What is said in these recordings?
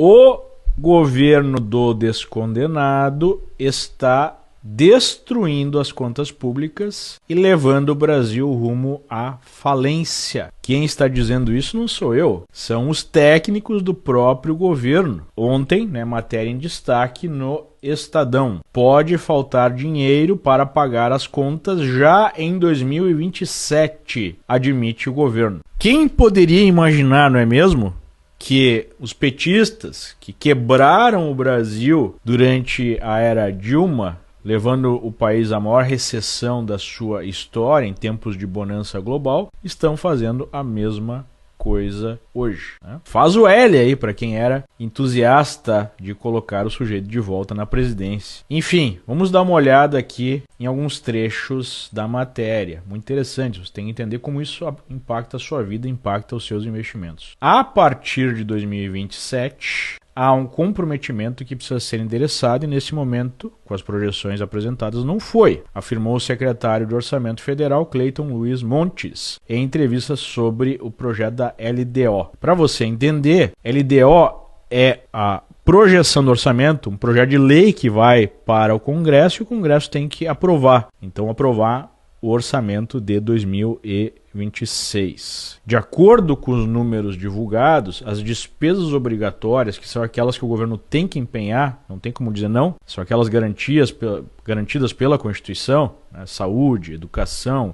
O governo do descondenado está destruindo as contas públicas e levando o Brasil rumo à falência. Quem está dizendo isso não sou eu, são os técnicos do próprio governo. Ontem, matéria em destaque no Estadão. Pode faltar dinheiro para pagar as contas já em 2027, admite o governo. Quem poderia imaginar, não é mesmo? Que os petistas que quebraram o Brasil durante a era Dilma, levando o país à maior recessão da sua história em tempos de bonança global, estão fazendo a mesma coisa hoje. Faz o L aí para quem era entusiasta de colocar o sujeito de volta na presidência. Enfim, vamos dar uma olhada aqui em alguns trechos da matéria. Muito interessante, você tem que entender como isso impacta a sua vida, impacta os seus investimentos. A partir de 2027... há um comprometimento que precisa ser endereçado e, nesse momento, com as projeções apresentadas, não foi, afirmou o secretário de Orçamento Federal, Cleiton Luiz Montes, em entrevista sobre o projeto da LDO. Para você entender, LDO é a projeção do orçamento, um projeto de lei que vai para o Congresso e o Congresso tem que aprovar. Então, aprovar o orçamento de 2026. De acordo com os números divulgados, as despesas obrigatórias, que são aquelas que o governo tem que empenhar, não tem como dizer não, são aquelas garantidas pela Constituição, saúde, educação,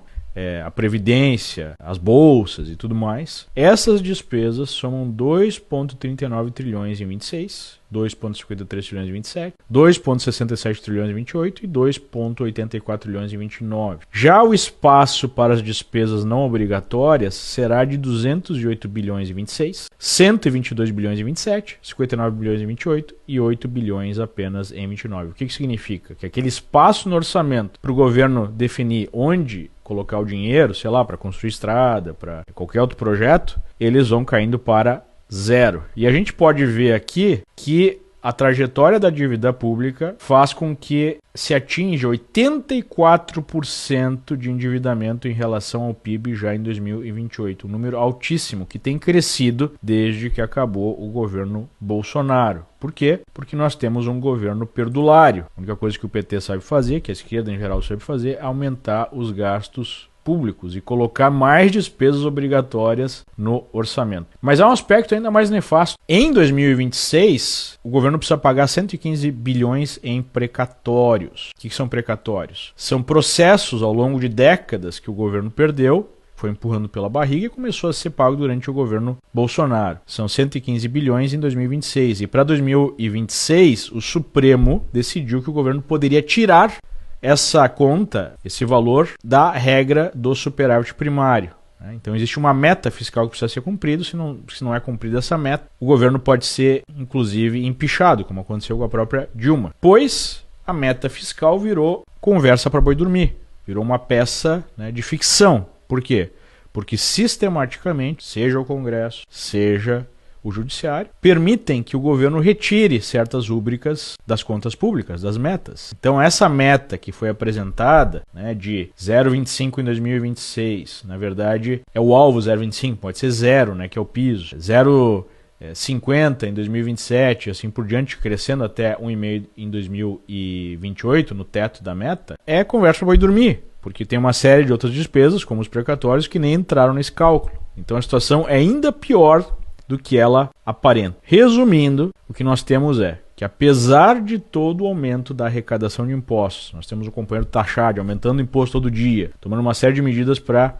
a previdência, as bolsas e tudo mais. Essas despesas somam 2,39 trilhões em 26, 2,53 trilhões em 27, 2,67 trilhões em 28 e 2,84 trilhões em 29. Já o espaço para as despesas não obrigatórias será de 208 bilhões em 26, 122 bilhões em 27, 59 bilhões em 28 e 8 bilhões apenas em 29. O que significa? Que aquele espaço no orçamento para o governo definir onde colocar o dinheiro, sei lá, para construir estrada, para qualquer outro projeto, eles vão caindo para zero. E a gente pode ver aqui que a trajetória da dívida pública faz com que se atinja 84% de endividamento em relação ao PIB já em 2028. Um número altíssimo que tem crescido desde que acabou o governo Bolsonaro. Por quê? Porque nós temos um governo perdulário. A única coisa que o PT sabe fazer, que a esquerda em geral sabe fazer, é aumentar os gastos públicos e colocar mais despesas obrigatórias no orçamento. Mas há um aspecto ainda mais nefasto. Em 2026, o governo precisa pagar 115 bilhões em precatórios. O que são precatórios? São processos ao longo de décadas que o governo perdeu, foi empurrando pela barriga e começou a ser pago durante o governo Bolsonaro. São 115 bilhões em 2026. E para 2026, o Supremo decidiu que o governo poderia tirar essa conta, esse valor, da regra do superávit primário. Então existe uma meta fiscal que precisa ser cumprida. Se não é cumprida essa meta, o governo pode ser, inclusive, empichado, como aconteceu com a própria Dilma. Pois a meta fiscal virou conversa para boi dormir. Virou uma peça de ficção. Por quê? Porque sistematicamente, seja o Congresso, seja o Judiciário, permitem que o governo retire certas rúbricas das contas públicas, das metas. Então essa meta que foi apresentada, de 0,25 em 2026, na verdade é o alvo 0,25, pode ser 0, que é o piso, 0,50 em 2027, assim por diante, crescendo até 1,5 em 2028, no teto da meta, é conversa para boi dormir, porque tem uma série de outras despesas, como os precatórios, que nem entraram nesse cálculo. Então a situação é ainda pior do que ela aparenta. Resumindo, o que nós temos é que, apesar de todo o aumento da arrecadação de impostos, nós temos o companheiro taxado aumentando o imposto todo dia, tomando uma série de medidas para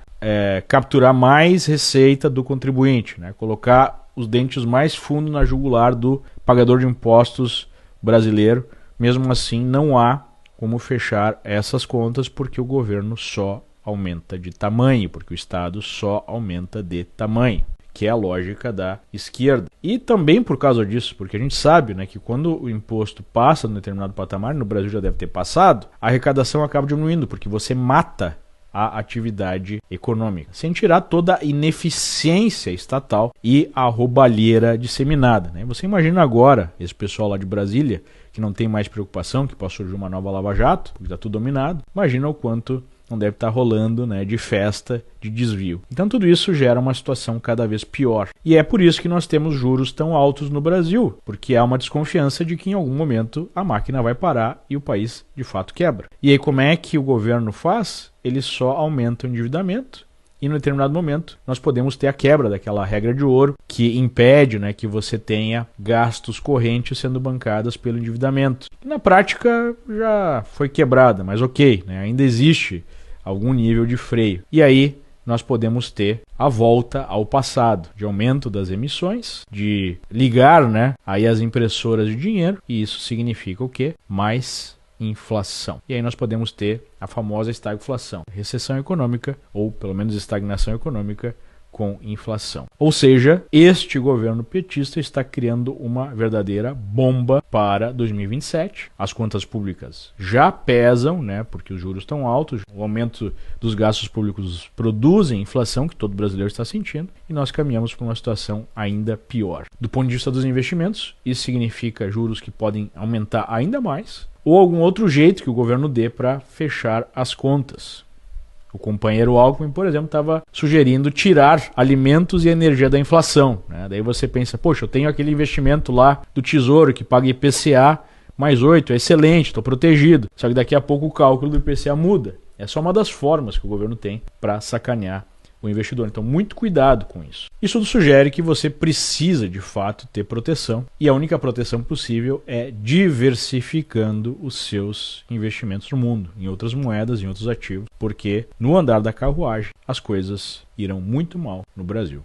capturar mais receita do contribuinte, colocar os dentes mais fundo na jugular do pagador de impostos brasileiro. Mesmo assim, não há como fechar essas contas, porque o governo só aumenta de tamanho, porque o Estado só aumenta de tamanho, que é a lógica da esquerda. E também por causa disso, porque a gente sabe que quando o imposto passa num determinado patamar, no Brasil já deve ter passado, a arrecadação acaba diminuindo, porque você mata a atividade econômica, sem tirar toda a ineficiência estatal e a roubalheira disseminada. Você imagina agora, esse pessoal lá de Brasília, que não tem mais preocupação, que possa surgir uma nova Lava Jato, porque está tudo dominado, imagina o quanto não deve estar rolando, né, de festa, de desvio. Então tudo isso gera uma situação cada vez pior. E é por isso que nós temos juros tão altos no Brasil, porque há uma desconfiança de que em algum momento a máquina vai parar e o país de fato quebra. E aí como é que o governo faz? Ele só aumenta o endividamento. E, num determinado momento, nós podemos ter a quebra daquela regra de ouro que impede, né, que você tenha gastos correntes sendo bancados pelo endividamento. Na prática, já foi quebrada, mas ok, né, ainda existe algum nível de freio. E aí, nós podemos ter a volta ao passado, de aumento das emissões, de ligar, né, aí as impressoras de dinheiro, e isso significa o quê? Mais inflação. E aí nós podemos ter a famosa estagflação, recessão econômica, ou pelo menos estagnação econômica com inflação. Ou seja, este governo petista está criando uma verdadeira bomba para 2027. As contas públicas já pesam, né, porque os juros estão altos, o aumento dos gastos públicos produzem inflação, que todo brasileiro está sentindo, e nós caminhamos para uma situação ainda pior. Do ponto de vista dos investimentos, isso significa juros que podem aumentar ainda mais, ou algum outro jeito que o governo dê para fechar as contas. O companheiro Alckmin, por exemplo, estava sugerindo tirar alimentos e energia da inflação, né? Daí você pensa, poxa, eu tenho aquele investimento lá do Tesouro que paga IPCA mais 8, é excelente, estou protegido. Só que daqui a pouco o cálculo do IPCA muda. É só uma das formas que o governo tem para sacanear o investidor. Então, muito cuidado com isso. Isso sugere que você precisa, de fato, ter proteção. E a única proteção possível é diversificando os seus investimentos no mundo, em outras moedas, em outros ativos, porque no andar da carruagem as coisas irão muito mal no Brasil.